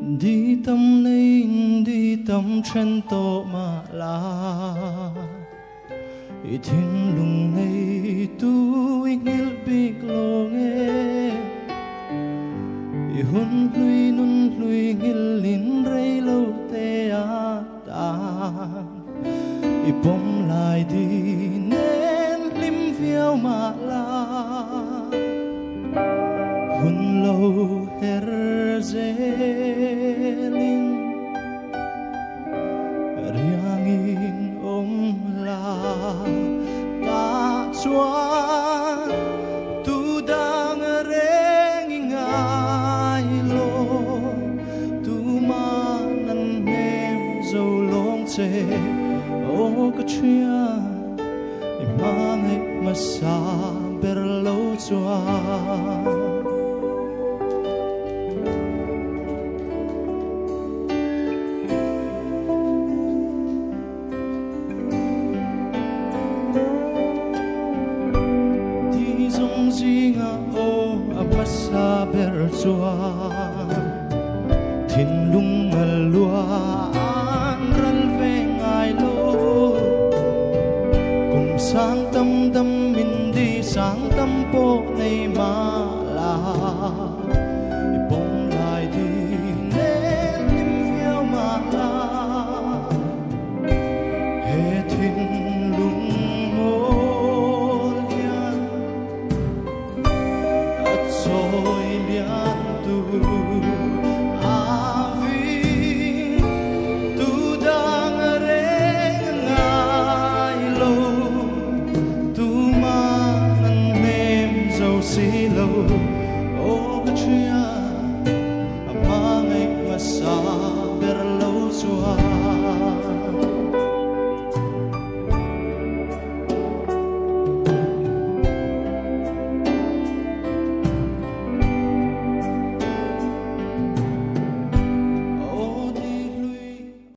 đi tâm nay đi tâm chân tổ mà la i thiên lùng này tu ngil big lo nghe i hun lui ngil lin rei lo te a ta i bom lại đi nên lim phiêu mà la hun lâu her zelin riangin la ta chuan tu dang reng ngai lo tu man nem zo long che o ka chia i mang ma sa ber lo chuan sa ber chuan thin lung lua an ral ve ngai lo cùng sang tâm tâm min đi sang tâm po nei ma la bông lại đi nên tim phiêu ma la he thin lung rồi lian tu avi tu đang reng ngai lo tu man mem dâu xí lo o chia mang ai mà sa ber lo chua